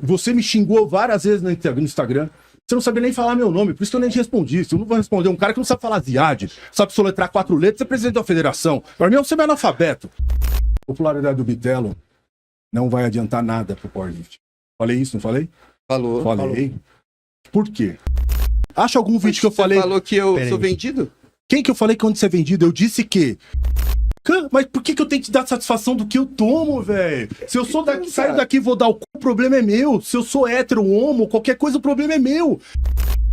Você me xingou várias vezes no Instagram. Você não sabia nem falar meu nome, por isso que eu nem te respondi. Se eu não vou responder um cara que não sabe falar Ziad, sabe soletrar 4 letras, você é presidente da federação. Para mim, você é analfabeto. A popularidade do Bitelo não vai adiantar nada pro powerlift. Falei isso, não falei? Falou. Falei. Por quê? Acha algum vídeo que eu falei... Você falou que eu sou vendido? Quem que eu falei que onde você é vendido? Eu disse que... Mas por que eu tenho que te dar satisfação do que eu tomo, velho? Se eu sou daqui, saio daqui e vou dar o cu, o problema é meu. Se eu sou hétero, homo, qualquer coisa, o problema é meu.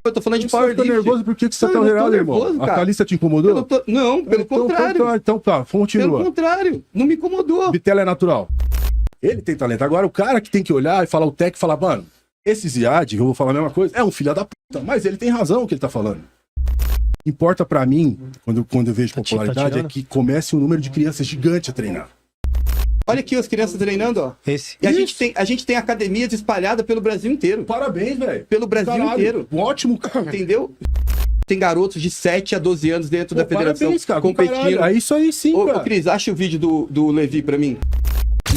Eu tô falando de powerlift. Você tá nervoso? Por que você tá tão nervoso, irmão? A Thalissa te incomodou? Não, pelo contrário. Então tá, continua. Pelo contrário, não me incomodou. Bitelo é natural. Ele tem talento. Agora, o cara que tem que olhar e falar o técnico, falar, mano, esse Ziad, eu vou falar a mesma coisa, é um filho da puta, mas ele tem razão o que ele tá falando. Importa pra mim, quando eu vejo popularidade, é que comece um número de crianças gigante a treinar. Olha aqui as crianças treinando, ó. E a gente tem academias espalhadas pelo Brasil inteiro. Parabéns, velho. Pelo Brasil inteiro. Ótimo, cara. Entendeu? Tem garotos de 7 a 12 anos dentro da federação cara, competindo. É isso aí sim, cara. Ô, Cris, acha o vídeo do Levi pra mim.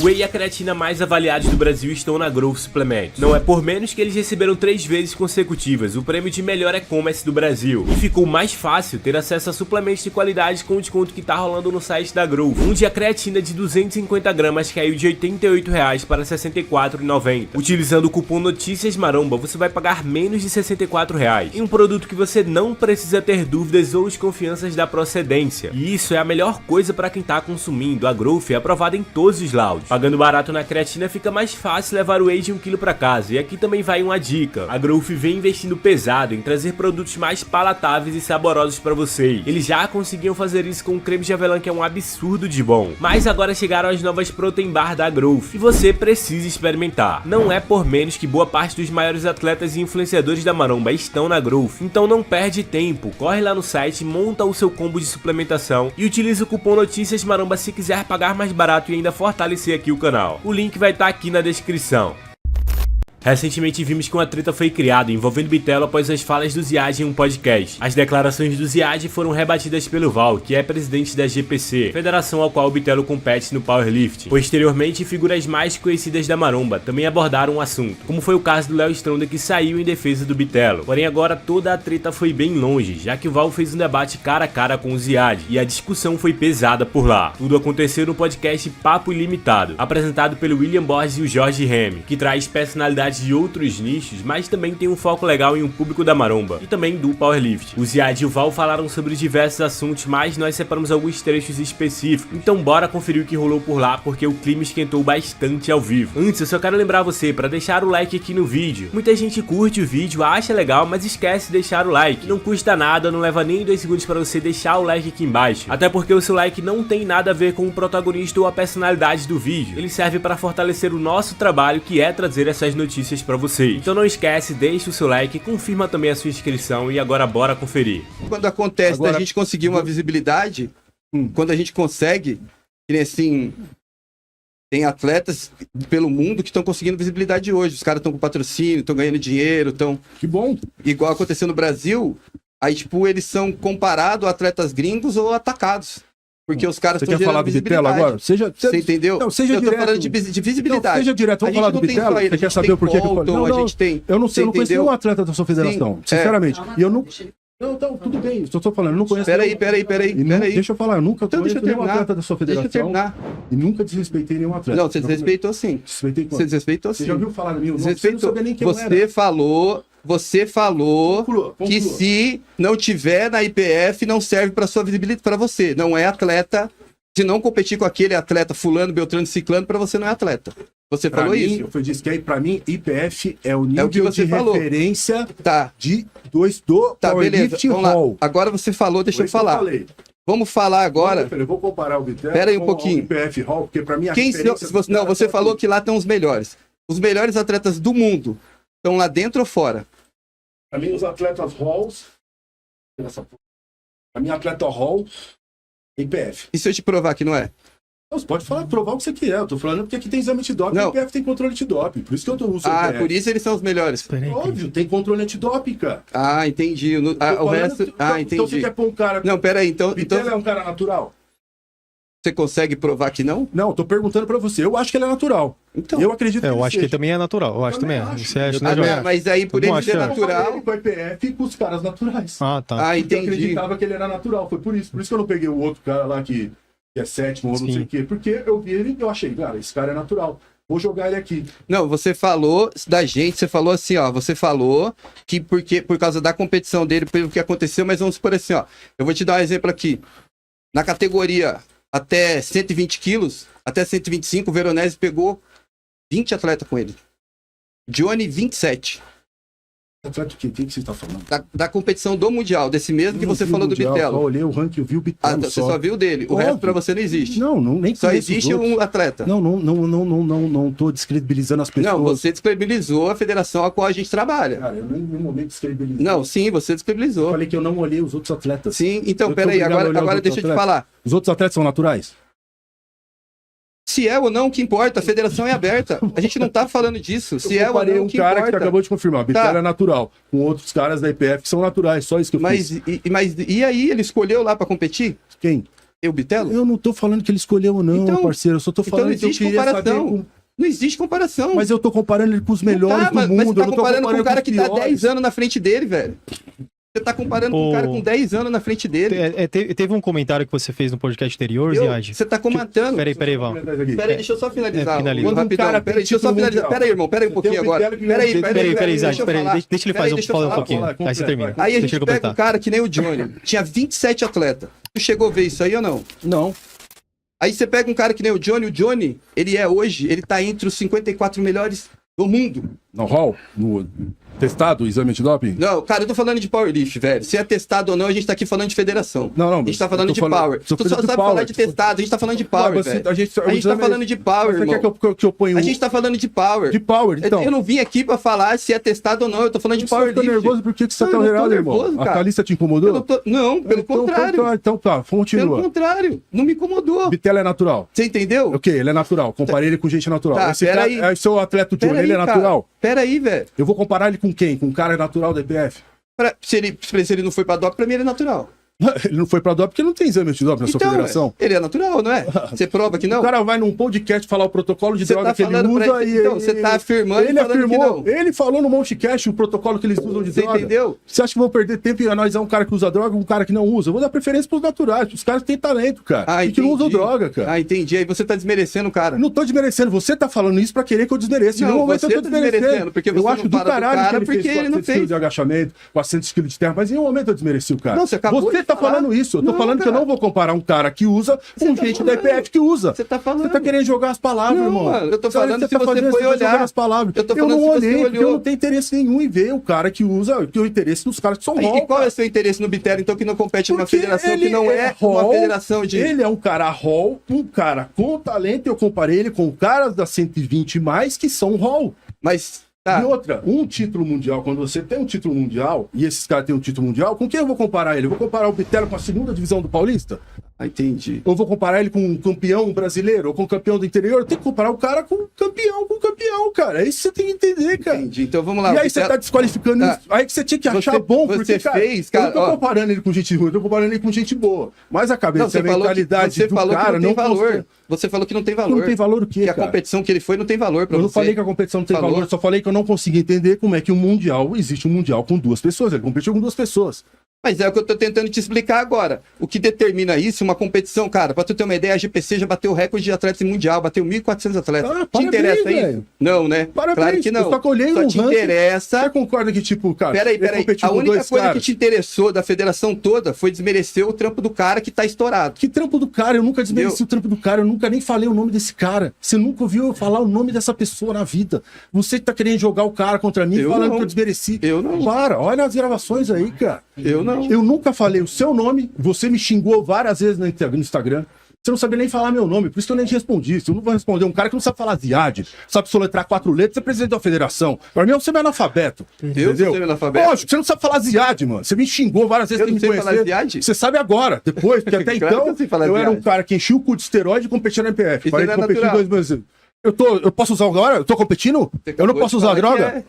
O whey e a creatina mais avaliados do Brasil estão na Growth Suplementos. Não é por menos que eles receberam 3 vezes consecutivas o prêmio de melhor e-commerce do Brasil. E ficou mais fácil ter acesso a suplementos de qualidade com o desconto que tá rolando no site da Growth, onde a creatina de 250 gramas caiu de R$ 88,00 para R$ 64,90. Utilizando o cupom Notícias Maromba, você vai pagar menos de R$ 64,00 em um produto que você não precisa ter dúvidas ou desconfianças da procedência. E isso é a melhor coisa para quem tá consumindo. A Growth é aprovada em todos os laudos. Pagando barato na creatina fica mais fácil levar o whey de 1 kg para casa. E aqui também vai uma dica. A Growth vem investindo pesado em trazer produtos mais palatáveis e saborosos para vocês. Eles já conseguiam fazer isso com o creme de avelã, que é um absurdo de bom. Mas agora chegaram as novas Protein Bar da Growth e você precisa experimentar. Não é por menos que boa parte dos maiores atletas e influenciadores da maromba estão na Growth. Então não perde tempo. Corre lá no site, monta o seu combo de suplementação e utiliza o cupom Notícias Maromba se quiser pagar mais barato e ainda fortalecer aqui o canal. O link vai estar aqui na descrição. Recentemente vimos que uma treta foi criada envolvendo Bitelo após as falas do Ziad em um podcast. As declarações do Ziad foram rebatidas pelo Val, que é presidente da GPC, federação ao qual o Bitelo compete no powerlifting. Posteriormente, figuras mais conhecidas da maromba também abordaram o assunto, como foi o caso do Léo Stronda, que saiu em defesa do Bitelo. Porém, agora toda a treta foi bem longe, já que o Val fez um debate cara a cara com o Ziad, e a discussão foi pesada por lá. Tudo aconteceu no podcast Papo Ilimitado, apresentado pelo William Borges e o Jorge Remy, que traz personalidades de outros nichos, mas também tem um foco legal em um público da maromba e também do powerlift. O Ziad e o Val falaram sobre diversos assuntos, mas nós separamos alguns trechos específicos, então bora conferir o que rolou por lá, porque o clima esquentou bastante ao vivo. Antes, eu só quero lembrar você para deixar o like aqui no vídeo. Muita gente curte o vídeo, acha legal, mas esquece de deixar o like. Não custa nada, não leva nem 2 segundos para você deixar o like aqui embaixo, até porque o seu like não tem nada a ver com o protagonista ou a personalidade do vídeo. Ele serve para fortalecer o nosso trabalho, que é trazer essas notícias para vocês. Então não esquece, deixa o seu like, confirma também a sua inscrição e agora bora conferir. Quando acontece da gente conseguir uma visibilidade, quando a gente consegue, assim, tem atletas pelo mundo que estão conseguindo visibilidade hoje. Os caras estão com patrocínio, estão ganhando dinheiro, estão... Que bom! Igual aconteceu no Brasil, aí tipo, eles são comparados a atletas gringos ou atacados. Porque os caras estão gerando visibilidade. Você quer falar do Bitelo agora? Você entendeu? Não, seja eu direto. tô falando de visibilidade. Não, seja direto, vamos falar do Bitelo. Você quer saber por que eu falei? Não, a gente tem... Eu não sei, eu não conheço nenhum atleta da sua federação, Sim, sinceramente. E eu não... Não, então, tudo bem, só tô falando, eu não conheço... Peraí. Deixa eu falar, eu nunca conheço nenhum atleta da sua federação. Deixa eu terminar. E nunca desrespeitei nenhum atleta. Não, você desrespeitou sim. Desrespeitei quando? Você desrespeitou sim. Você já ouviu falar de mim? Você não sabia nem quem eu era. Você falou que se não tiver na IPF, não serve para sua visibilidade, para você. Não é atleta. Se não competir com aquele atleta fulano, beltrano, ciclano, para você não é atleta. Você falou isso? Eu disse que aí, para mim, IPF é o nível de referência do powerlifting hall. Agora você falou, deixa eu falar. Vamos falar agora. Eu vou comparar o Bitelo com um pouquinho. O IPF hall, porque para mim a Não, você falou que lá estão os melhores. Os melhores atletas do mundo estão lá dentro ou fora? Para mim, os atletas halls... Para mim, atleta hall... IPF. E se eu te provar que não é? Não, você pode provar o que você quiser. Eu tô falando porque aqui tem exame antidoping e o IPF tem controle antidoping. Por isso que eu uso o IPF. Por isso eles são os melhores. Óbvio, tem controle antidoping, cara. Entendi. O resto... entendi. Então você quer pôr um cara... Não, peraí, então... Bitelo é um cara natural? Você consegue provar que não? Não, tô perguntando pra você. Eu acho que ele é natural. Então, eu acredito eu ele acho que seja. também é natural. Eu acho também. acho. Você acha, Eu né, também Jorge? mas aí por Não ele ser acha? natural... Ele com a IPF e com os caras naturais. Ah, tá. Ah, Eu entendi. acreditava que ele era natural. Foi por isso que eu não peguei o outro cara lá que é sétimo ou não Sim. sei o quê. Porque eu vi ele e eu achei, cara, esse cara é natural. Vou jogar ele aqui. Não, você falou da gente, você falou assim, ó, você falou que por causa da competição dele, pelo que aconteceu, mas vamos supor assim, ó, eu vou te dar um exemplo aqui. Na categoria até 120 quilos, até 125, o Veronese pegou 20 atletas com ele. Johnny, 27. Atleta o quê? O que você tá falando? Da competição do Mundial, desse mesmo que Eu não você vi falou o do Mundial, Bitelo. Só olhei o ranking, eu vi o Ah, Bitelo você só viu dele, o Óbvio. resto pra você não existe. Não, nem Só conheço os existe outros. um atleta. Não tô descredibilizando as pessoas. Não, você descredibilizou a federação a qual a gente trabalha. Cara, eu nem em nenhum momento descredibilizei. Não, sim, você Eu descredibilizou. falei que eu não olhei os outros atletas. Sim, então, Eu tô peraí, obrigado a olhar os agora outros deixa eu te atletas. falar. Os outros atletas são naturais? Se é ou não, o que importa? A federação é aberta. A gente não tá falando disso. Se Eu é ou comparei não, o um que cara importa? que acabou de confirmar. Bitelo Tá. é natural. Com outros caras da IPF que são naturais. Só isso que eu Mas fiz. e aí, ele escolheu lá pra competir? Quem? Eu, Bitelo? Eu não tô falando que ele escolheu ou não, Então- parceiro. Eu só tô então falando não que eu existe queria saber comparação. Não existe comparação. Mas eu tô comparando ele com os melhores Tá, mas do mundo. você tá eu não tô comparando com um cara os que tá piores. 10 anos na frente dele, velho. Você tá comparando com um Ô. cara com 10 anos na frente dele. Teve um comentário que você fez no podcast anterior, Eu- Ziad. Você tá comentando. Peraí, Val. Peraí, deixa eu só finalizar. finaliza. Rapidão. Quando um cara Peraí, deixa eu só tem título finalizar. mundial. Peraí, irmão, peraí um Você pouquinho tem o agora. Bitelo que ganhou Peraí, deixa eu Ziad, peraí. falar. Deixa ele Peraí, falar um falar, pouquinho. falar, Aí você termina. Aí a Deixa gente ele pega um completar. cara que nem o Johnny. Tinha 27 atletas. Tu chegou a ver isso aí ou não? Não. Aí você pega um cara que nem o Johnny, ele é hoje, ele tá entre os 54 melhores do mundo. No hall? No testado, exame antidoping? Não, cara, eu tô falando de powerlift, velho. Se é testado ou não, a gente tá aqui falando de federação. Não, A gente tá falando eu tô de falando- power. tô Tu só falando de sabe power. falar de testado, a gente tá falando de power, Mas velho. a gente A gente tá falando de power, Você irmão. quer que eu ponha A gente tá falando de power. de power, então? Eu não vim aqui pra falar se é testado ou não, eu tô falando de Você tá powerlift. nervoso? Por que você Não, tá eu não tô errado, irmão? nervoso, A cara. Thalissa te incomodou? Eu não tô... Não, pelo contrário. Então tá, Pelo continua. contrário, não me incomodou. Bitelo é natural. Você entendeu? Ok, ele é natural. Comparei ele com gente natural. Tá, Esse pera cara aí. é o seu atleta Johnny, Pera ele é aí, cara. natural. Pera aí, velho. Eu vou comparar ele com quem? Com um cara natural da IPF? Se ele não foi pra DOP, pra mim ele é natural. Ele não foi pra DOP porque não tem exame antidoping na sua federação. ele é natural, não é? Você prova que não? O cara vai num podcast falar o protocolo de Você droga tá que ele falando pra usa ele- e... então, você tá afirmando e Ele falando que afirmou, não. ele falou no Monstecast o protocolo que eles usam de Você droga. entendeu? Você acha que vão perder tempo em analisar um cara que usa droga e um cara que não usa? Eu vou dar preferência pros naturais, pros caras que têm talento, cara. E que não usam droga, cara. Ah, entendi. Aí você tá desmerecendo o cara. Eu não tô desmerecendo, você tá falando isso pra querer que eu desmereça. Em Não, nenhum momento você eu tô tá desmerecendo, porque você eu não acho do fala do caralho cara que ele porque fez ele não 400 quilos fez. de agachamento, 400 quilos de terra, mas em nenhum momento eu desmereci o cara. Não, você acabou Você de tá falar. falando isso, eu tô Não, falando que eu cara. não vou comparar um cara que usa com tá gente da falando. IPF que usa. Você tá falando. Você tá querendo jogar as palavras, Não, irmão. mano, eu tô Sabe, falando se tá você fazendo foi isso, tá jogando olhar. as palavras. Eu tô falando não se você olhei, porque eu olhou. não tenho interesse nenhum em ver o cara que usa, que o interesse dos caras que são E hall, qual é cara. o seu interesse no Bitelo, então, que não compete numa Porque federação ele que não é uma hall, federação de... Ele é um cara hall, um cara com talento. Eu comparei ele com caras da 120 mais que são hall. Mas, tá. E outra, um título mundial, quando você tem um título mundial, e esses caras têm um título mundial, com quem eu vou comparar ele? Eu vou comparar o Bitelo com a segunda divisão do Paulista? Ah, entendi. Ou vou comparar ele com um campeão brasileiro, ou com um campeão do interior? Eu tenho que comparar o cara com campeão, cara. É isso que você tem que entender, cara. Entendi. Então vamos lá. E aí você tá desqualificando Tá. isso. Aí que você tinha que achar Você- bom, você porque, cara, fez, cara, eu não tô ó. comparando ele com gente ruim, eu tô comparando ele com gente boa. Mas a cabeça, Não, você a falou que, mentalidade você do falou cara que não tem valor. funciona. Você falou que não tem valor. Não tem valor o quê, Que a cara? competição que ele foi não tem valor pra Eu você. não falei que a competição não tem Falou. valor, eu só falei que eu não consegui entender como é que um mundial, existe um mundial com duas pessoas. Ele competiu com duas pessoas. Mas é o que eu tô tentando te explicar agora. O que determina isso, uma competição, cara, pra tu ter uma ideia, a GPC já bateu o recorde de atletas em mundial, bateu 1.400 atletas. Ah, te parabéns, interessa isso? velho. Não, né? Parabéns, Claro que não. eu só que olhei Só no te ranking. Você interessa... concorda que, tipo, cara, Peraí. ele competiu A com única dois coisa caras? que te interessou da federação toda foi desmerecer o trampo do cara que tá estourado. Que trampo do cara? Eu nunca desmereci Eu- o trampo do cara, eu nunca nem falei o nome desse cara. Você nunca ouviu eu falar o nome dessa pessoa na vida. Você que tá querendo jogar o cara contra mim, Eu falando não. que eu desmereci. Eu não. Para, olha as gravações aí, cara. Eu não. Eu nunca falei o seu nome, você me xingou várias vezes no Instagram. Você não sabia nem falar meu nome, por isso que eu nem te respondi. Se eu não vou responder um cara que não sabe falar Ziad, sabe soletrar 4 letras, você é presidente da federação. Pra mim, você é analfabeto. Eu sou analfabeto? Lógico, você não sabe falar Ziad, mano. Você me xingou várias vezes Eu sem não me sei falar conhecer. Ziad? Você sabe agora, depois, porque até Claro que então eu sei falar eu era um Ziad. cara que enchia o cu de esteroide e competia na MPF. Isso Parei não de é competir em natural. 2000. Eu posso usar agora? Eu tô competindo? Você Eu não acabou posso de usar falar que droga? é.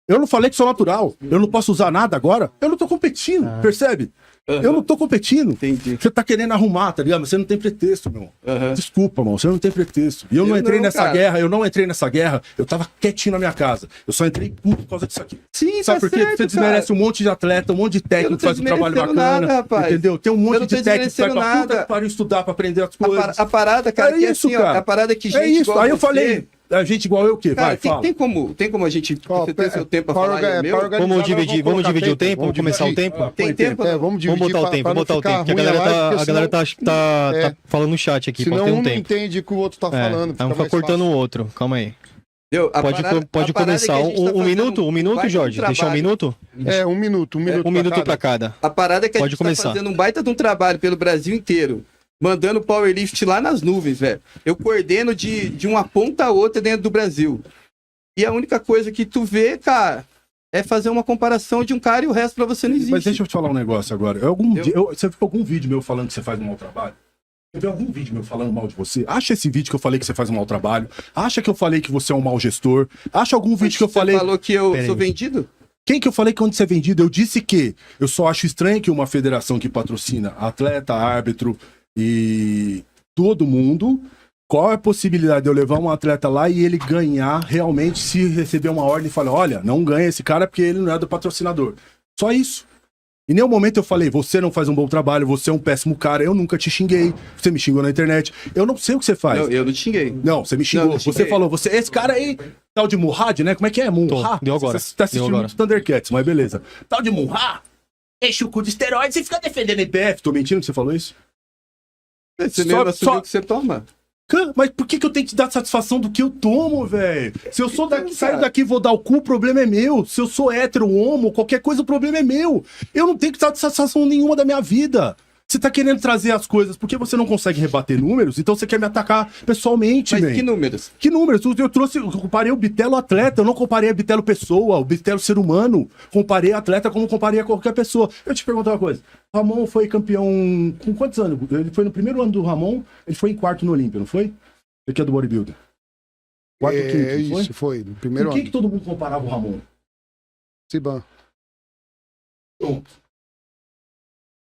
Eu não falei que sou natural. Eu não posso usar nada agora. Eu não tô competindo, percebe? Eu não tô competindo. Entendi. Você tá querendo arrumar, tá ligado? Mas você não tem pretexto, meu. Desculpa, mano. Você não tem pretexto. E eu não entrei nessa guerra. Eu não entrei nessa guerra. Eu tava quietinho na minha casa. Eu só entrei por causa disso aqui. Sim, sabe por quê? certo, Você desmerece um monte de atleta, um monte de técnico que faz um trabalho bacana. Nada, rapaz. Entendeu? Tem um monte de técnico que vai pra nada. puta que pariu estudar pra aprender as coisas. A parada, cara, É que isso, assim, ó, cara. a parada que gente É isso. igual Aí eu você- falei, a gente igual eu o quê? Cara, Vai, fala. tem como a gente você ter seu tempo pra falar e o meu? Vamos dividir o tempo? Vamos começar o tempo? Tem tempo? Vamos dividir. Vamos botar o tempo, pra não vamos botar o ficar tempo. Que a ruim galera live, porque tá senão- falando no chat aqui, pode Senão ter um um não tempo. entende o que o outro tá falando. Aí um fica cortando o outro, calma aí. Pode começar. Um minuto, Jorge? Deixar um minuto? Um minuto. Um minuto pra cada. A parada é que a Pode gente começar. tá fazendo um baita de um trabalho pelo Brasil inteiro. Mandando powerlift lá nas nuvens, velho. Eu coordeno de uma ponta a outra dentro do Brasil. E a única coisa que tu vê, cara, é fazer uma comparação de um cara e o resto pra você não existe. Mas deixa eu te falar um negócio agora. Você viu algum vídeo meu falando que você faz um mau trabalho? Você viu algum vídeo meu falando mal de você? Acha esse vídeo que eu falei que você faz um mau trabalho? Acha que eu falei que você é um mau gestor? Acha algum vídeo que eu falei... Você falou que eu Pera sou aí. vendido? Quem que eu falei que quando você é vendido? Eu disse que eu só acho estranho que uma federação que patrocina atleta, árbitro e todo mundo... Qual é a possibilidade de eu levar um atleta lá e ele ganhar realmente se receber uma ordem e falar, olha, não ganha esse cara porque ele não é do patrocinador. Só isso. Em nenhum momento eu falei, você não faz um bom trabalho, você é um péssimo cara, eu nunca te xinguei, você me xingou na internet, eu não sei o que você faz. Não, eu não te xinguei. Não, você me xingou, Não, eu você xinguei. falou, esse cara aí, tal de Murad, né? Como é que é? Murad? Deu agora. Você tá assistindo Deu agora. muito Thundercats, mas beleza. Tal de Murad, enche o cu de esteroides e fica defendendo a IPF. Tô mentindo que você falou isso? Você Só- mesmo assumiu só- que você toma. Mas por que eu tenho que te dar satisfação do que eu tomo, velho? Se eu sou daqui, saio cara. daqui e vou dar o cu, o problema é meu. Se eu sou hétero, homo, qualquer coisa, o problema é meu. Eu não tenho que dar satisfação nenhuma da minha vida. Você tá querendo trazer as coisas porque você não consegue rebater números, então você quer me atacar pessoalmente, Mas velho. que números? Que números? Eu comparei o Bitelo atleta, eu não comparei a Bitelo pessoa, o Bitelo ser humano. Comparei atleta como comparei a qualquer pessoa. Eu te pergunto uma coisa. Ramon foi campeão com quantos anos? Ele foi no primeiro ano do Ramon, ele foi em quarto no Olímpia, não foi? Ele que é do bodybuilder. Quarto, quinto, não foi? Isso, foi. No primeiro Com quem ano. que todo mundo comparava o Ramon? Siban. Pronto.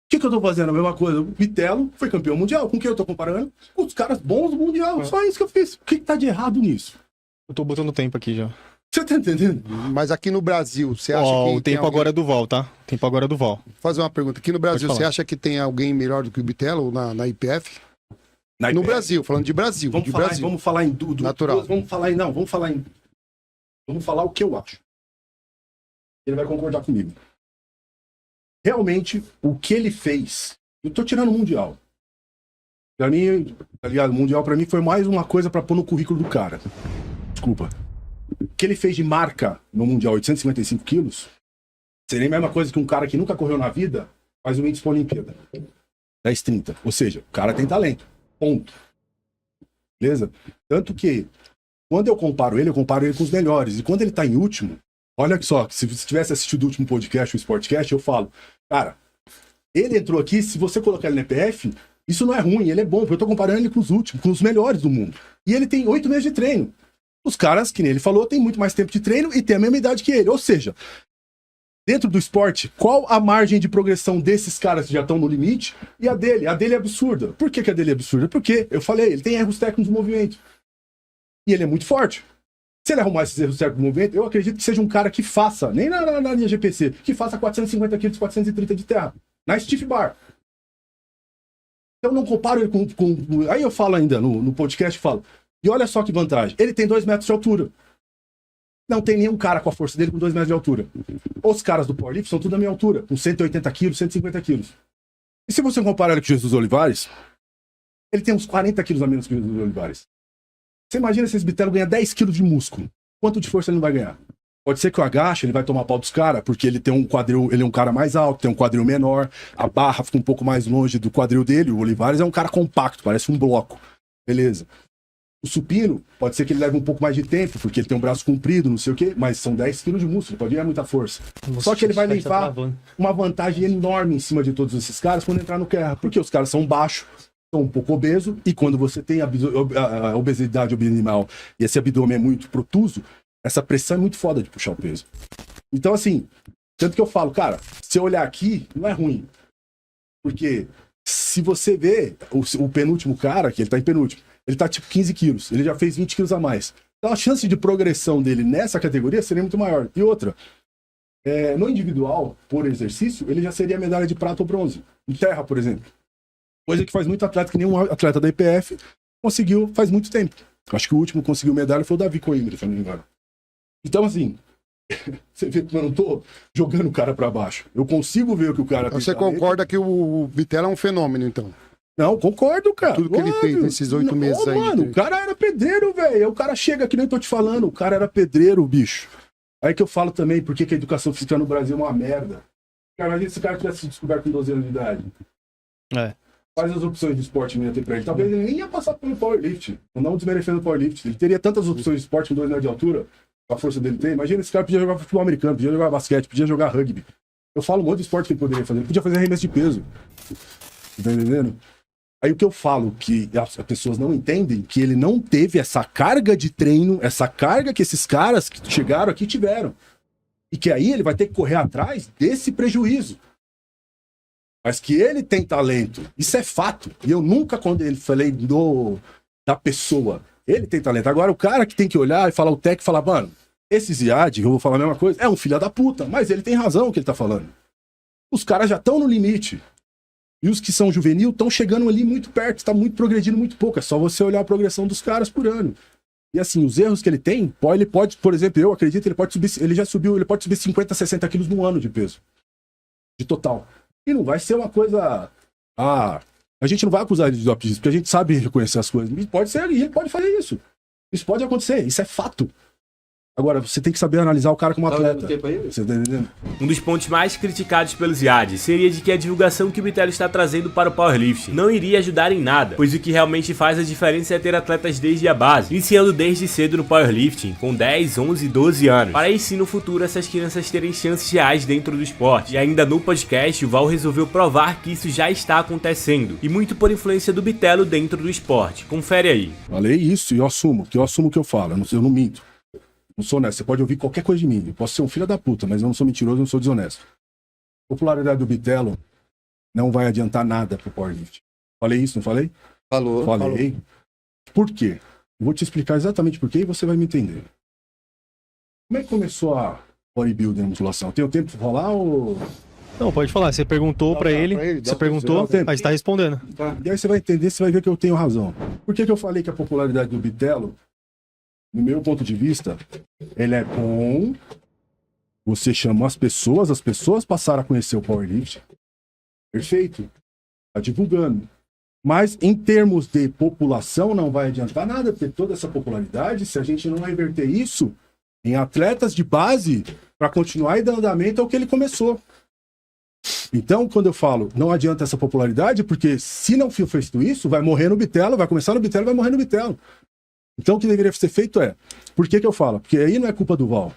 O que eu tô fazendo? A mesma coisa. O Bitelo foi campeão mundial. Com quem eu tô comparando? Com os caras bons do mundial. Só isso que eu fiz. O que tá de errado nisso? Eu tô botando tempo aqui já. Você tá entendendo? Mas aqui no Brasil, você acha Ó, que. o tempo agora é do Val, tá? O tempo agora é do Val. Vou fazer uma pergunta. Aqui no Brasil, Pode você falar. acha que tem alguém melhor do que o Bitelo na IPF? Na No IPF. Brasil, falando de Brasil. Vamos de falar, Brasil. vamos falar em tudo. Natural. Vamos falar em. Não, vamos falar em. Vamos falar o que eu acho. Ele vai concordar comigo. Realmente, o que ele fez. Eu tô tirando o Mundial. Pra mim, tá ligado? O Mundial pra mim foi mais uma coisa pra pôr no currículo do cara. Desculpa. O que ele fez de marca no Mundial, 855 quilos, seria a mesma coisa que um cara que nunca correu na vida faz um índice pra Olimpíada. 10,30. Ou seja, o cara tem talento. Ponto. Beleza? Tanto que, quando eu comparo ele com os melhores. E quando ele tá em último, olha só, se você tivesse assistido o último podcast, o Sportcast, eu falo, cara, ele entrou aqui, se você colocar ele no EPF, isso não é ruim, ele é bom, porque eu tô comparando ele com os últimos, com os melhores do mundo. E ele tem 8 meses de treino. Os caras, que nem ele falou, têm muito mais tempo de treino e tem a mesma idade que ele. Ou seja, dentro do esporte, qual a margem de progressão desses caras que já estão no limite e a dele? A dele é absurda. Por que a dele é absurda? Porque, eu falei, ele tem erros técnicos no movimento. E ele é muito forte. Se ele arrumar esses erros técnicos no movimento, eu acredito que seja um cara que faça, nem na linha GPC, que faça 450 quilos, 430 de terra. Na stiff bar. Então não comparo ele com... Aí eu falo ainda, no podcast, eu falo, e olha só que vantagem, ele tem 2 metros de altura. Não tem nenhum cara com a força dele com 2 metros de altura. Os caras do powerlift são tudo da minha altura, com 180 quilos, 150 quilos. E se você comparar ele com o Jesus Olivares, ele tem uns 40 quilos a menos que o Jesus Olivares. Você imagina se esse bitelo ganha 10 quilos de músculo. Quanto de força ele não vai ganhar? Pode ser que o agache, ele vai tomar pau dos caras, porque ele tem um quadril, ele é um cara mais alto, tem um quadril menor, a barra fica um pouco mais longe do quadril dele, o Olivares é um cara compacto, parece um bloco. Beleza. O supino, pode ser que ele leve um pouco mais de tempo, porque ele tem um braço comprido, não sei o quê, mas são 10 quilos de músculo, pode ganhar muita força. Só que ele vai levar uma vantagem enorme em cima de todos esses caras quando entrar no guerra, porque os caras são baixos, são um pouco obesos, e quando você tem a obesidade abdominal e esse abdômen é muito protuso, essa pressão é muito foda de puxar o peso. Então, assim, tanto que eu falo, cara, se eu olhar aqui, não é ruim. Porque se você vê o penúltimo cara, que ele tá em penúltimo, ele tá tipo 15 quilos, ele já fez 20 quilos a mais. Então a chance de progressão dele nessa categoria seria muito maior. E outra, no individual, por exercício, ele já seria medalha de prata ou bronze. Em terra, por exemplo. Coisa que faz muito atleta, que nenhum atleta da IPF conseguiu faz muito tempo. Acho que o último que conseguiu medalha foi o Davi Coimbra, se eu não me engano. Então, assim, você vê que eu não tô jogando o cara pra baixo. Eu consigo ver o que o cara... Você concorda que o Bitelo é um fenômeno, então? Não, concordo, cara. Tudo que ele fez nesses 8 meses aí. Mano, o cara era pedreiro, velho. O cara chega, que nem eu tô te falando, o cara era pedreiro, bicho. Aí que eu falo também, por que a educação física no Brasil é uma merda. Cara, imagina se esse cara tivesse se descoberto com 12 anos de idade. Quais as opções de esporte não ia ter pra ele? Talvez ele nem ia passar pelo powerlift. Não desmerecendo o powerlift. Ele teria tantas opções de esporte com 2 metros de altura, a força dele tem. Imagina, esse cara podia jogar futebol americano, podia jogar basquete, podia jogar rugby. Eu falo um monte de esporte que ele poderia fazer. Ele podia fazer arremesso de peso. Tá entendendo? Aí o que eu falo, que as pessoas não entendem, que ele não teve essa carga de treino, essa carga que esses caras que chegaram aqui tiveram. E que aí ele vai ter que correr atrás desse prejuízo. Mas que ele tem talento, isso é fato. E eu nunca, quando ele falei da pessoa, ele tem talento. Agora o cara que tem que olhar e falar, o técnico fala, mano, esse Ziad, eu vou falar a mesma coisa, é um filho da puta, mas ele tem razão o que ele tá falando. Os caras já estão no limite. E os que são juvenil estão chegando ali muito perto, está muito progredindo muito pouco. É só você olhar a progressão dos caras por ano. E assim, os erros que ele tem, ele pode, por exemplo, eu acredito, ele pode subir, ele já subiu, ele pode subir 50, 60 quilos no ano de peso. De total. E não vai ser uma coisa... a gente não vai acusar ele de doping, porque a gente sabe reconhecer as coisas. E pode ser, e ele pode fazer isso. Isso pode acontecer, isso é fato. Agora, você tem que saber analisar o cara como atleta. Você tá entendendo? Um dos pontos mais criticados pelo Ziad seria de que a divulgação que o Bitelo está trazendo para o powerlifting não iria ajudar em nada, pois o que realmente faz a diferença é ter atletas desde a base, iniciando desde cedo no powerlifting, com 10, 11, 12 anos, para aí sim no futuro essas crianças terem chances reais dentro do esporte. E ainda no podcast, o Val resolveu provar que isso já está acontecendo, e muito por influência do Bitelo dentro do esporte. Confere aí. Falei isso e eu assumo o que eu falo, eu não minto. Não sou honesto, você pode ouvir qualquer coisa de mim. Eu posso ser um filho da puta, mas eu não sou mentiroso, eu não sou desonesto. A popularidade do Bitelo não vai adiantar nada pro powerlift. Falei isso, não falei? Falou. Falei. Por quê? Eu vou te explicar exatamente por quê e você vai me entender. Como é que começou a bodybuilding na musculação? Tem o tempo de falar ou... Não, pode falar. Você perguntou pra ele, você perguntou, aí está respondendo. Tá. E aí você vai entender, você vai ver que eu tenho razão. Por que eu falei que a popularidade do Bitelo, no meu ponto de vista, ele é bom. Você chama as pessoas passaram a conhecer o powerlifting. Perfeito. Tá divulgando. Mas em termos de população não vai adiantar nada ter toda essa popularidade se a gente não reverter isso em atletas de base para continuar e dar andamento ao que ele começou. Então, quando eu falo não adianta essa popularidade, porque se não for feito isso, vai morrer no Bitelo, vai começar no Bitelo, vai morrer no Bitelo. Então, o que deveria ser feito é... Por que eu falo? Porque aí não é culpa do Val.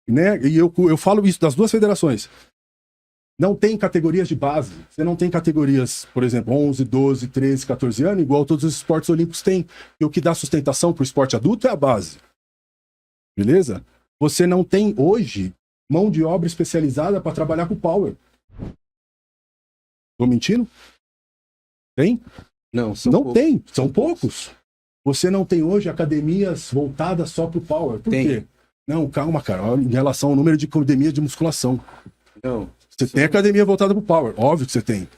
Né? E eu falo isso das duas federações. Não tem categorias de base. Você não tem categorias, por exemplo, 11, 12, 13, 14 anos, igual todos os esportes olímpicos têm. E o que dá sustentação para o esporte adulto é a base. Beleza? Você não tem, hoje, mão de obra especializada para trabalhar com power. Tô mentindo? Tem? Não tem. São poucos. Você não tem hoje academias voltadas só pro power. Por quê? Não, calma, cara. Olha, em relação ao número de academias de musculação. Não. Você tem academia voltada pro power. Óbvio que você tem.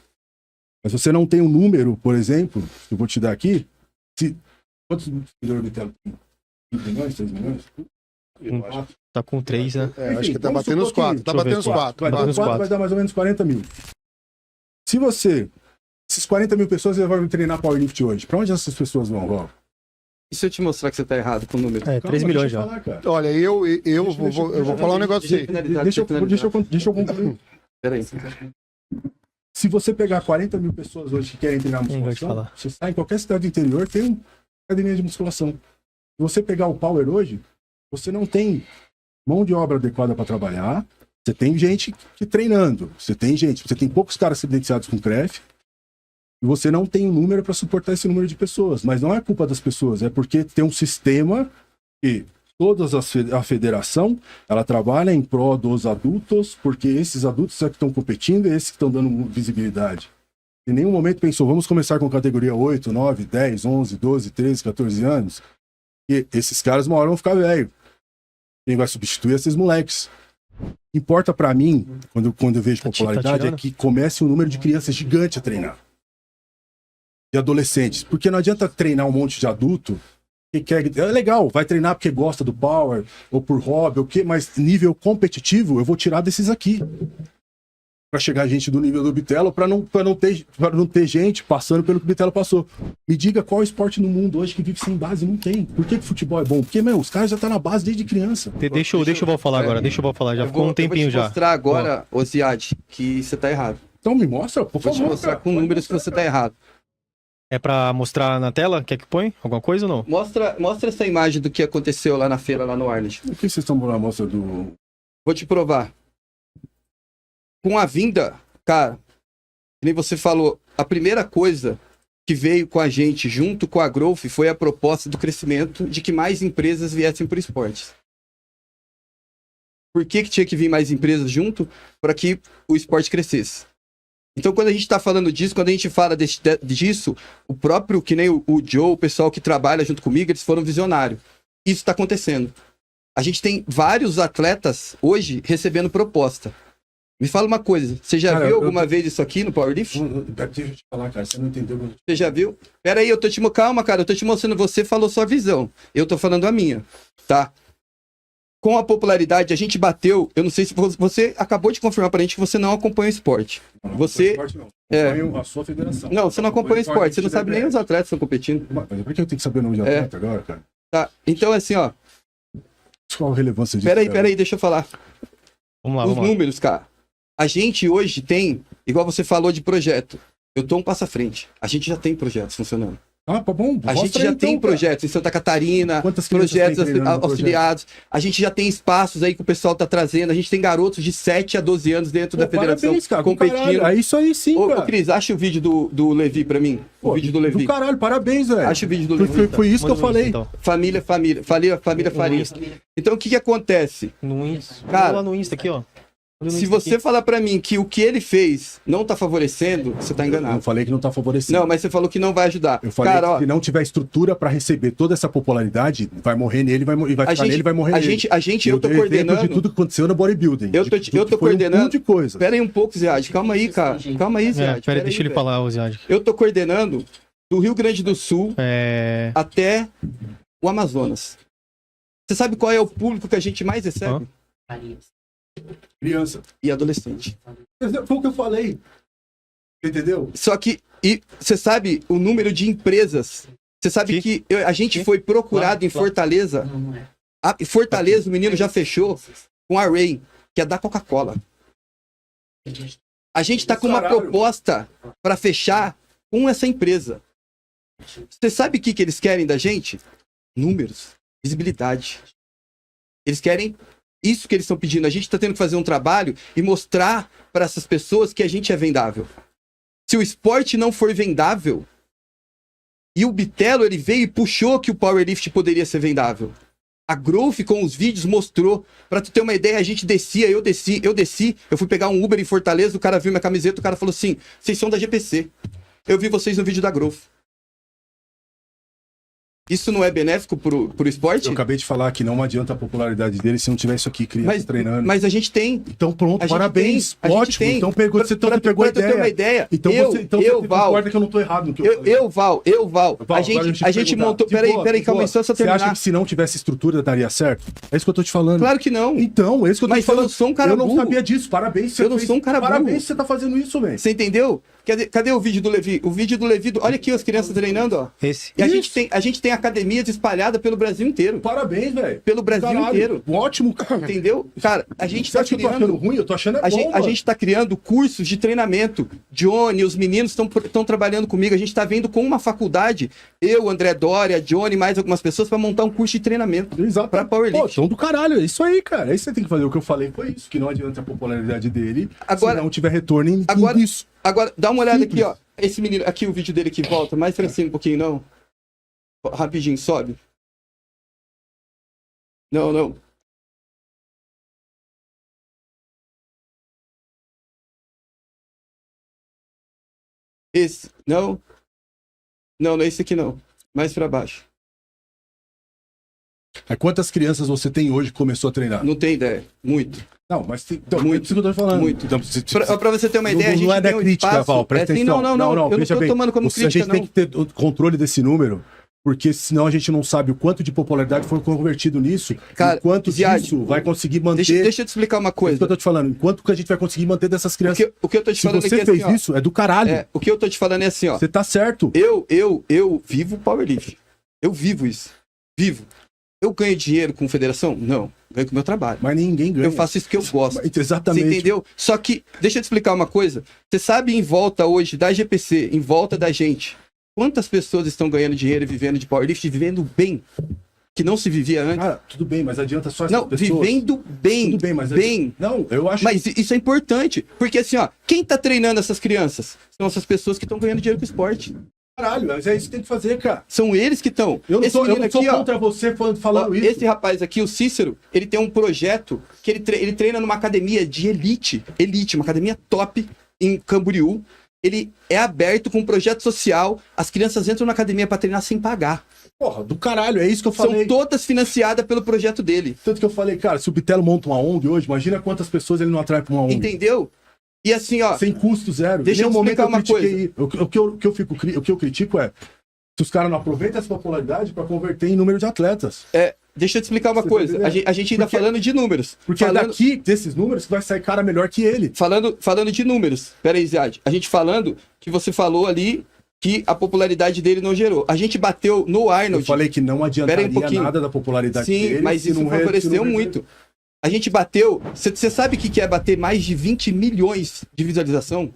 Mas você não tem um número, por exemplo, que eu vou te dar aqui. Quantos seguidores do Bitelo tem? 5 milhões, 3 milhões? Tá com 3, né? Enfim, acho que tá batendo os 4. Tá batendo os 4. Vai dar mais ou menos 40 mil. Se esses 40 mil pessoas vão treinar powerlift hoje, pra onde essas pessoas vão? E se eu te mostrar que você tá errado com o número? 3 milhões já. Falar, olha, eu vou falar um negócio pra você. Deixa eu concluir. Peraí. Se você pegar 40 mil pessoas hoje que querem treinar musculação, você sai em qualquer cidade do interior, tem uma academia de musculação. Se você pegar o power hoje, você não tem mão de obra adequada para trabalhar, você tem gente que treinando, você tem poucos caras credenciados com CREF, e você não tem um número para suportar esse número de pessoas. Mas não é culpa das pessoas, é porque tem um sistema que A federação, ela trabalha em prol dos adultos, porque esses adultos é que estão competindo e esses que estão dando visibilidade. Em nenhum momento pensou, vamos começar com categoria 8, 9, 10, 11, 12, 13, 14 anos, e esses caras uma hora vão ficar velho. Quem vai substituir esses moleques? Importa pra mim, quando eu vejo popularidade, é que comece um número de crianças gigante a treinar. De adolescentes. Porque não adianta treinar um monte de adulto que quer. É legal, vai treinar porque gosta do power, ou por hobby, ou o quê, mas nível competitivo eu vou tirar desses aqui. Pra chegar gente do nível do Bitelo, pra não ter gente passando pelo que o Bitelo passou. Me diga qual esporte no mundo hoje que vive sem base? Não tem. Por que futebol é bom? Porque, meu, os caras já estão na base desde criança. Deixa o Val falar agora, deixa o Val falar. Já ficou um tempinho já. Eu vou te mostrar agora, ô Ziad, que você tá errado. Então me mostra, por favor. Vou te mostrar com números que você tá errado. É pra mostrar na tela? Quer que põe? Alguma coisa ou não? Mostra essa imagem do que aconteceu lá na feira, lá no Arnold. Por que vocês estão na mostra do... Vou te provar. Com a vinda, cara, que nem você falou, a primeira coisa que veio com a gente junto com a Growth foi a proposta do crescimento de que mais empresas viessem para o esporte. Por que tinha que vir mais empresas junto? Para que o esporte crescesse. Então, quando a gente está falando disso, quando a gente fala disso, o próprio, que nem o Joe, o pessoal que trabalha junto comigo, eles foram visionários. Isso está acontecendo. A gente tem vários atletas hoje recebendo proposta. Me fala uma coisa, você já viu alguma vez isso aqui no Powerlift? Deixa eu te falar, cara, você não entendeu. Você já viu? Pera aí, calma, cara, eu tô te mostrando, você falou sua visão, eu tô falando a minha, tá? Com a popularidade, a gente bateu, eu não sei se você acabou de confirmar pra gente que você não acompanha o esporte. Você... Esporte, não. Acompanho a sua federação. Não, você não acompanha o esporte, você não sabe nem os atletas que estão competindo. Mas por que eu tenho que saber o nome de atleta agora, cara? Tá, então assim, ó. Qual a relevância disso? Pera aí, deixa eu falar. Vamos lá, os números, cara. A gente hoje tem, igual você falou de projeto, eu tô um passo à frente. A gente já tem projetos funcionando. Ah, tá bom. A gente já tem projetos em Santa Catarina, projetos auxiliados. A gente já tem espaços aí que o pessoal tá trazendo. A gente tem garotos de 7 a 12 anos dentro da federação parabéns, cara, competindo. É isso aí sim, cara. Ô, Cris, acha o vídeo do Levi pra mim. O vídeo do Levi. Do caralho, parabéns, velho. Acha o vídeo do Levi. Foi isso que eu falei. Então. Família Faria. Então, o que acontece? No Insta. Cara, lá no Insta aqui, ó. Se você falar pra mim que o que ele fez não tá favorecendo, você tá enganado. Eu falei que não tá favorecendo. Não, mas você falou que não vai ajudar. Eu falei que se não tiver estrutura pra receber toda essa popularidade, vai morrer nele, vai ficar nele, vai morrer nele. Eu tô coordenando de tudo que aconteceu no bodybuilding. Eu tô coordenando. De coisa. Pera aí um pouco, Ziad. Calma aí, cara. Calma aí, Ziad. Pera aí, deixa ele falar, o Ziad. Eu tô coordenando do Rio Grande do Sul até o Amazonas. Você sabe qual é o público que a gente mais recebe? Criança. E adolescente. Foi o que eu falei. Entendeu? Só que, e você sabe o número de empresas? Você sabe que a gente foi procurado em Fortaleza. Fortaleza, o menino já fechou com a Ray, que é da Coca-Cola. A gente tá com uma proposta para fechar com essa empresa. Você sabe o que eles querem da gente? Números, visibilidade. Eles querem isso que eles estão pedindo. A gente está tendo que fazer um trabalho e mostrar para essas pessoas que a gente é vendável. Se o esporte não for vendável, e o Bitelo ele veio e puxou que o Powerlift poderia ser vendável. A Growth com os vídeos mostrou. Para tu ter uma ideia, a gente descia, eu desci. Eu fui pegar um Uber em Fortaleza, o cara viu minha camiseta, o cara falou assim, vocês são da GPC. Eu vi vocês no vídeo da Growth. Isso não é benéfico pro esporte? Eu acabei de falar que não adianta a popularidade dele se não tiver isso aqui, criança treinando. Mas a gente tem. Então pronto, parabéns. Ótimo. Então você pegou a ideia. Ter uma ideia. Então você concorda que eu não tô errado no que eu falei. Val. A gente montou... Peraí, calma, só terminar. Você acha que se não tivesse estrutura daria certo? É isso que eu tô te falando. Claro que não. Então, é isso que eu tô te falando. Mas eu não sou um cara burro. Eu não sabia disso, parabéns. Eu não sou um cara burro. Parabéns que você tá fazendo isso, velho. Você entendeu? Cadê o vídeo do Levi? O vídeo do Levi... Olha aqui as crianças treinando, ó. Esse. E a gente tem academias espalhadas pelo Brasil inteiro. Parabéns, velho. Pelo Brasil inteiro. Ótimo, cara. Entendeu? Cara, a gente tá criando... Eu tô achando ruim? Eu tô achando a gente tá criando cursos de treinamento. Johnny, os meninos estão trabalhando comigo. A gente tá vendo com uma faculdade, eu, André Dória, Johnny, mais algumas pessoas, pra montar um curso de treinamento. Exato. Pra Powerlift. Pô, são do caralho. É isso aí, cara. É isso que você tem que fazer. O que eu falei foi isso. Que não adianta a popularidade dele se não tiver retorno nisso. Agora, dá uma olhada aqui, ó. Esse menino, aqui o vídeo dele que volta, mais pra cima um pouquinho, não. Rapidinho, sobe. Não. Esse, não. Não é esse aqui não. Mais pra baixo. Quantas crianças você tem hoje que começou a treinar? Não tem ideia. Muito. Não, mas então, muito. É isso que eu tô falando. Muito. Então, pra você ter uma ideia, a gente não é da tem um crítica, espaço... Val, presta atenção. Não, eu não tô tomando como crítica, a gente tem que ter o controle desse número, porque senão a gente não sabe o quanto de popularidade foi convertido nisso, cara, e quanto disso vai conseguir manter... Deixa eu te explicar uma coisa. É isso que eu tô te falando, enquanto que a gente vai conseguir manter dessas crianças. O que eu tô te falando Se você fez assim, isso, é do caralho. O que eu tô te falando é assim, ó. Você tá certo. Eu vivo powerlifting. Eu vivo isso. Vivo. Eu ganho dinheiro com federação? Não. Ganho com o meu trabalho. Mas ninguém ganha. Eu faço isso que eu gosto. Exatamente. Você entendeu? Só que, deixa eu te explicar uma coisa. Você sabe em volta hoje da GPC, em volta da gente, quantas pessoas estão ganhando dinheiro e vivendo de powerlifting, vivendo bem? Que não se vivia antes. Cara, tudo bem, mas adianta só essas pessoas. Não, vivendo bem. Tudo bem, mas... Bem. Não, eu acho... Mas isso é importante. Porque assim, ó, quem tá treinando essas crianças? São essas pessoas que estão ganhando dinheiro com o esporte. Caralho, mas é isso que tem que fazer, cara. São eles que estão. Eu não tô contra você falando isso. Esse rapaz aqui, o Cícero, ele tem um projeto que ele treina numa academia de elite, uma academia top em Camboriú. Ele é aberto com um projeto social. As crianças entram na academia pra treinar sem pagar. Porra, do caralho, é isso que eu falei. São todas financiadas pelo projeto dele. Tanto que eu falei, cara, se o Bitelo monta uma ONG hoje, imagina quantas pessoas ele não atrai pra uma ONG. Entendeu? E assim, ó... Sem custo zero. Deixa eu explicar uma coisa. O que eu critico é se os caras não aproveitam essa popularidade pra converter em número de atletas. Deixa eu te explicar uma coisa. A gente ainda falando de números. Porque é daqui, desses números, que vai sair cara melhor que ele. Falando de números. Pera aí, Ziad. A gente falando que você falou ali que a popularidade dele não gerou. A gente bateu no Arnold. Eu falei que não adiantaria nada da popularidade dele. Sim, mas isso favoreceu muito. A gente bateu... Você sabe o que é bater mais de 20 milhões de visualização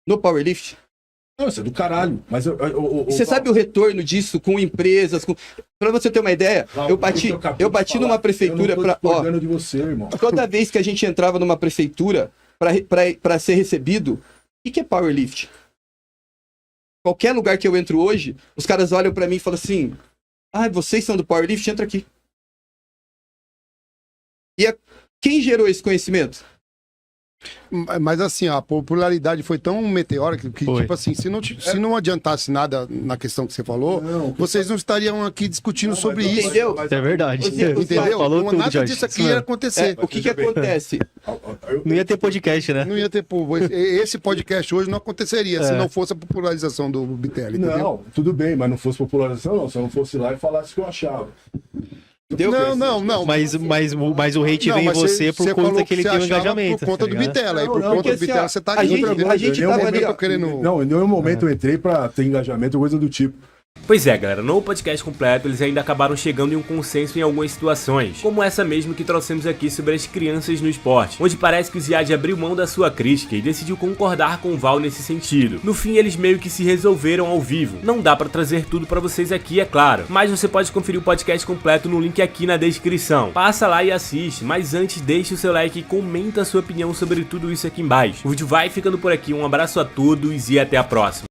no powerlift? Não, isso é do caralho. Mas você sabe o retorno disso com empresas? Pra você ter uma ideia, eu bati numa prefeitura pra... de você, irmão. Toda vez que a gente entrava numa prefeitura pra ser recebido, o que é powerlift? Qualquer lugar que eu entro hoje, os caras olham pra mim e falam assim: vocês são do powerlift? Entra aqui. E quem gerou esse conhecimento? Mas assim, a popularidade foi tão meteórica que, tipo assim, se não adiantasse nada na questão que você falou, vocês não estariam aqui discutindo sobre isso. Entendeu? É verdade. Entendeu? Falou tudo, nada Jorge. disso aqui ia acontecer. O que acontece? Não ia ter podcast, né? Não ia ter. Esse podcast hoje não aconteceria se não fosse a popularização do Bitelli. Não, tudo bem, mas não fosse popularização, não. Se eu não fosse lá e falasse o que eu achava. Não. Mas o hate vem em você por conta que ele tem um engajamento. Por conta do Bitela. Por conta do Bitela você tá aqui. A gente tava ali, Não, em nenhum momento eu entrei pra ter engajamento ou coisa do tipo. Pois é, galera, no podcast completo eles ainda acabaram chegando em um consenso em algumas situações, como essa mesmo que trouxemos aqui sobre as crianças no esporte, onde parece que o Ziad abriu mão da sua crítica e decidiu concordar com o Val nesse sentido. No fim, eles meio que se resolveram ao vivo. Não dá pra trazer tudo pra vocês aqui, é claro, mas você pode conferir o podcast completo no link aqui na descrição. Passa lá e assiste, mas antes deixa o seu like e comenta a sua opinião sobre tudo isso aqui embaixo. O vídeo vai ficando por aqui, um abraço a todos e até a próxima.